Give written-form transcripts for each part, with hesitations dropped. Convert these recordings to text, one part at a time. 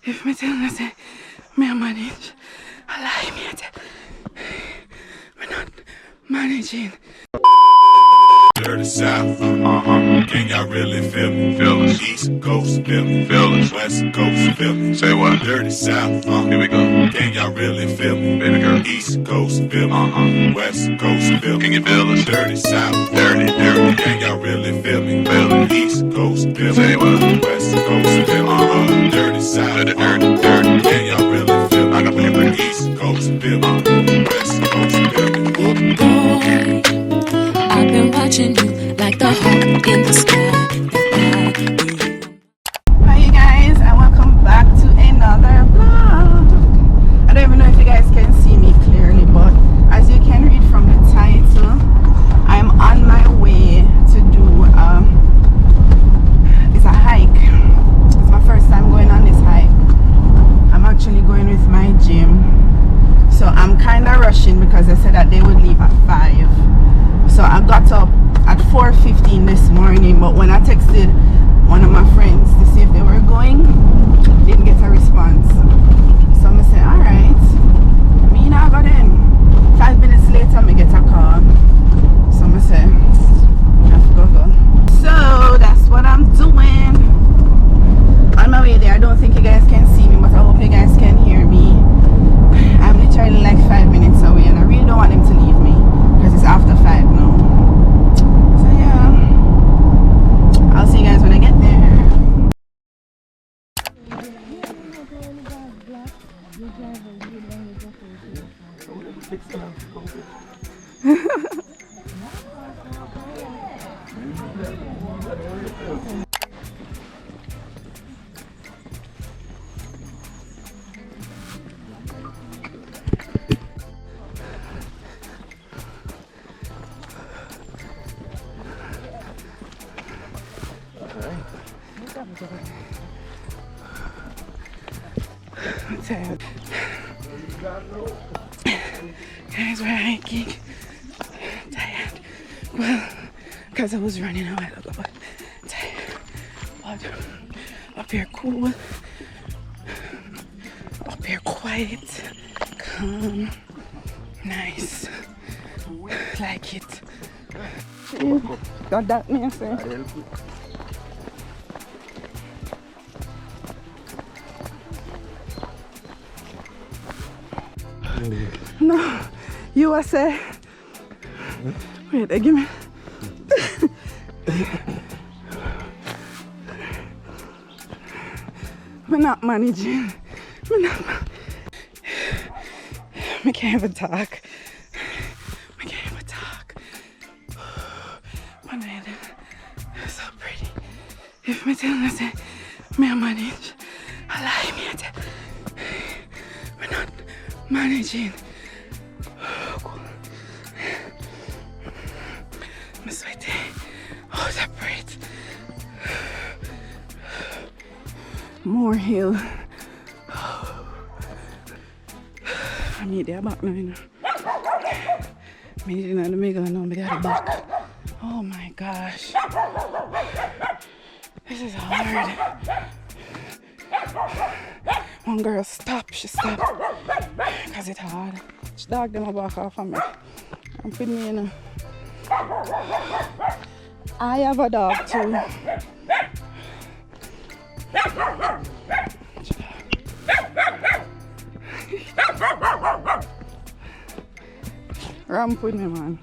If me tell you say me a manage, I lie me at me not managing. Dirty South, can y'all really feel me? Feel us. East Coast, feel me. Feel us. West Coast, feel me. Say what? Dirty South, here we go. Can y'all really feel me? Baby girl. East Coast, feel me. West Coast, feel me. Can you feel us? Dirty South, dirty. Can y'all really feel me? Feel it. East Coast, feel me. Say what? West Coast, feel me. Dirty South, dirty. Can y'all really feel me? I got me. East Coast, feel me. West Coast, feel me. Boy, I've been watching you like the hawk in the sky. Hi you guys, and welcome back to another vlog. I don't even know if you guys can see me clearly, but as you can read from the title, I'm on my way to do it's a hike. It's my first time going on this hike. I'm actually going with my gym, so I'm kind of rushing because they said that they would leave at 5. So I got up at 4:15 this morning, but when I texted one of my friends to see if they were going, didn't get a response. So I said, alright, me now got in. 5 minutes later, I get a call. So I said, I have to go. So that's what I'm doing. On my way there, I don't think you guys can see me, but I hope you guys can hear me. I'm literally like 5 minutes away, and I really don't want them to leave me because it's after 5 now. So yeah, I'll see you guys when I get there. I'm tired. Guys, we're hiking. I'm tired. Well, because I was running a while ago, but I'm tired. But up here cool. Up here quiet. Calm. Nice. Like it. Got that, me, sir? No, you are say. Wait, give me. We're not managing. I can't even talk. One night, so pretty. If me tell you say, me a manage, I lie me at it. We're not managing. I'm sweaty. Oh, that breath. More hill. I mean, they're back now, you know. Me didn't know me going on, but they're back. Oh my gosh. This is hard. One girl stopped, she stopped. Because it's hard. She dogged them back off of me. And put me in. I have a dog too. Ram put me, man.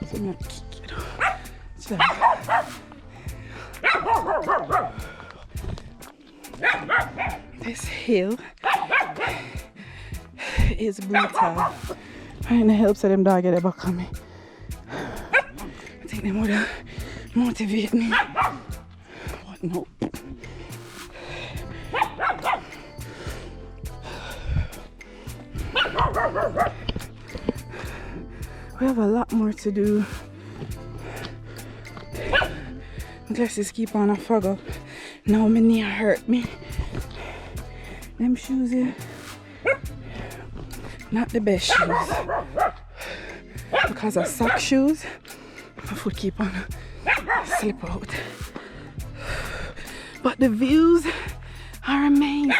So me kick it off. This hill is brutal. And it helps that them dog get back on me. I think they would motivate me. But no. We have a lot more to do. Glasses keep on a fog up. Now my knee hurt me. Them shoes here, not the best shoes. Because of sock shoes, my foot keep on slip out. But the views are amazing.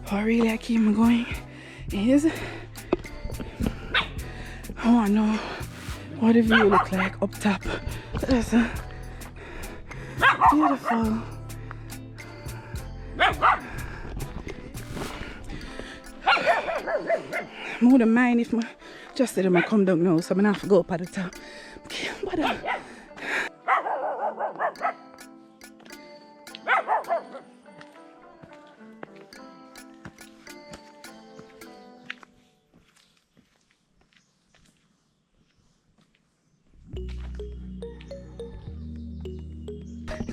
What really I keep going is I want to know what the view look like up top. That's beautiful. I wouldn't mind if I just said I come down now, so I'm gonna have to go up at the top. Okay, what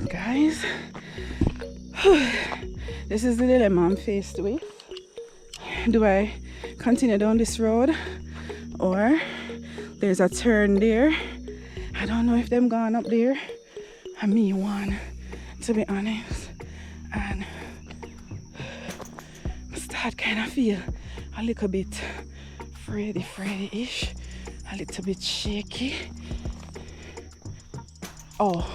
guys, this is the dilemma I'm faced with. Do I continue down this road, or there's a turn there? I don't know if them gone up there. I me one, to be honest, and I start kind of feel a little bit Freddy-ish, a little bit shaky. Oh,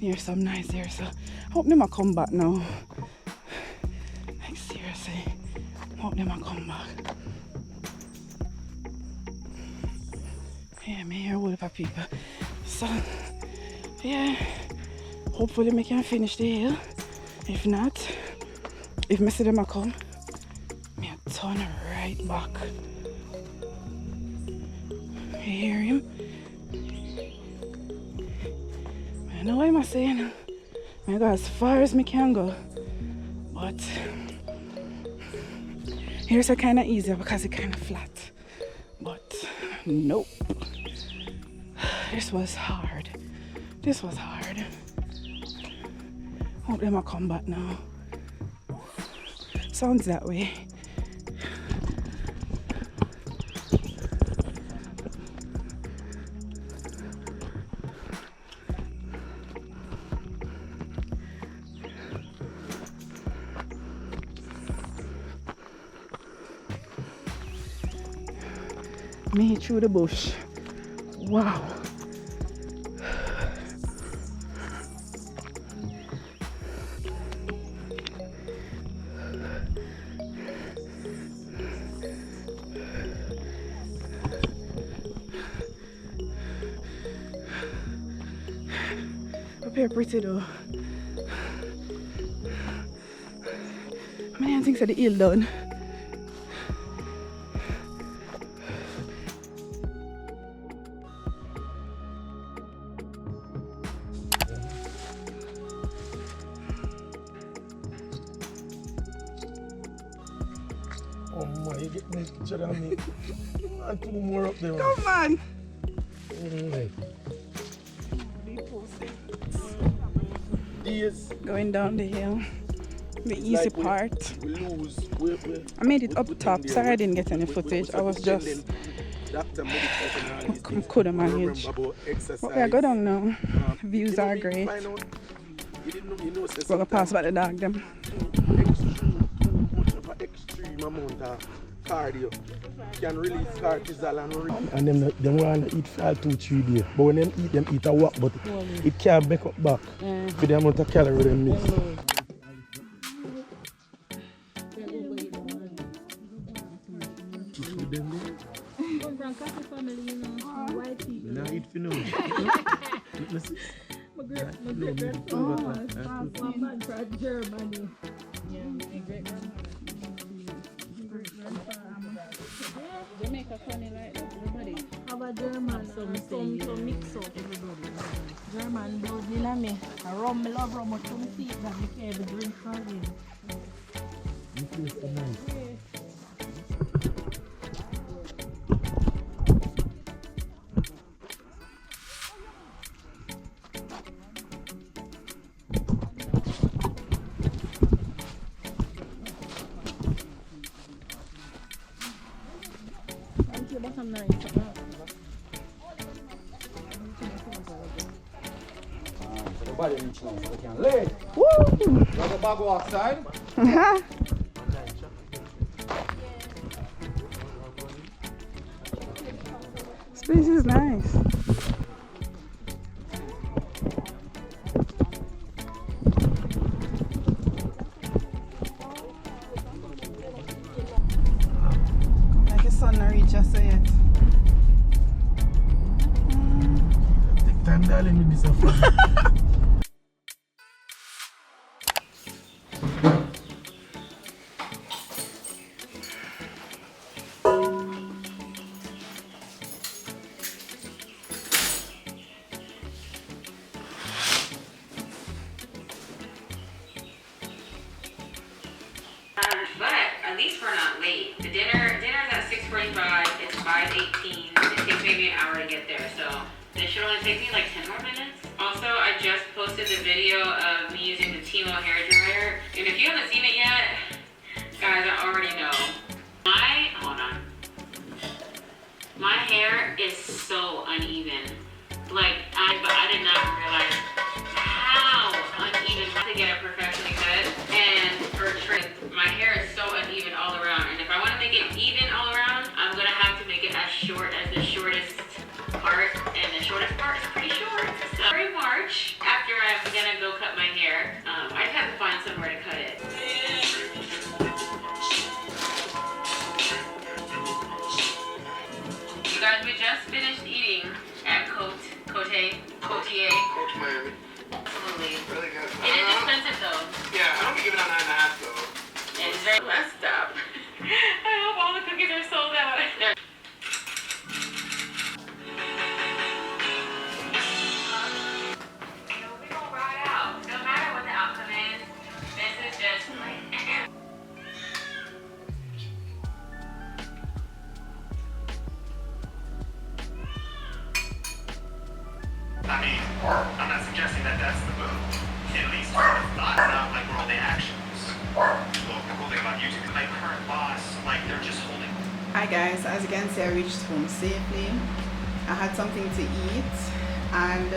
here's some nice there, so I hope them a come back now. Like seriously, hope them a come back. Yeah, me here a whole heap of people. So yeah, hopefully we can finish the hill. If not, if I see them a come, me a turn right back. You hear him? I know what I'm saying. I go as far as me can go, but here's a kind of easier because it's kind of flat. But nope, this was hard. This was hard. Hope them will come back now. Sounds that way. Me through the bush. Wow. Up here pretty though. How many things are the hill done? Oh my, you get this picture of me. And two more up there. Come on! Yes. Going down the hill. The easy like part. We lose. I made it up top. Sorry I didn't get any footage. I was just couldn't manage. But yeah, go down now. Views are great. We're gonna pass by the dog them. Extreme amount of cardio. Can release cortisol and them want to eat for 2-3 days. But when them eat a walk, but it can't back up back for the amount of calories them miss. I eat for no. Germany. Jamaica funny like everybody. How about German? Some mix up everybody. German blood, you know me. I rum, I love rum, but some tea that I can't even drink for me. You feel so nice. Woo! Got the bag outside? This place is nice. and darling with this affair. But at least we're not late. The dinner's at 6:45. It's 5:18. It takes maybe an hour to get there, so this should only take me like 10 more minutes. Also, I just posted the video of me using the Timo hair dryer, and if you haven't seen it yet, guys, I already know. Hold on. My hair is so uneven. Like, I did not realize how uneven to get it professionally cut and for trim. My hair is so uneven all around, and if I want to make it even all around, I'm gonna have to make it as short as the shortest part, and the shortest part is pretty short. So every March, after I'm gonna go cut my hair, I just have to find somewhere to cut it. You guys, we just finished eating at Cote Miami. Absolutely. Really good. It is expensive though. Yeah, I don't give it a 9.5 though. It's very messed up. I hope all the cookies are sold out. We gonna ride out. No matter what the outcome is, this is just like. I mean, I'm not suggesting that that's the move. At least the thoughts, not like we're all the actions. Well, the cool thing about YouTube is my current boss, like they're just holding. Hi guys, as you can see, I reached home safely. I had something to eat and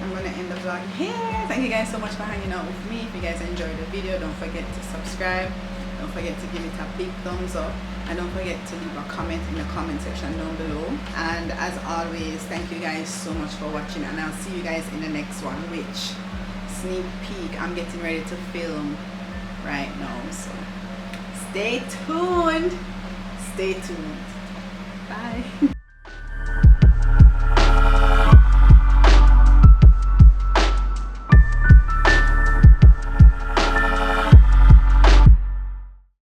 I'm gonna end the vlog here. Thank you guys so much for hanging out with me. If you guys enjoyed the video, don't forget to subscribe. Don't forget to give it a big thumbs up. And don't forget to leave a comment in the comment section down below. And as always, thank you guys so much for watching. And I'll see you guys in the next one, which sneak peek, I'm getting ready to film right now. So stay tuned. Stay tuned. Bye.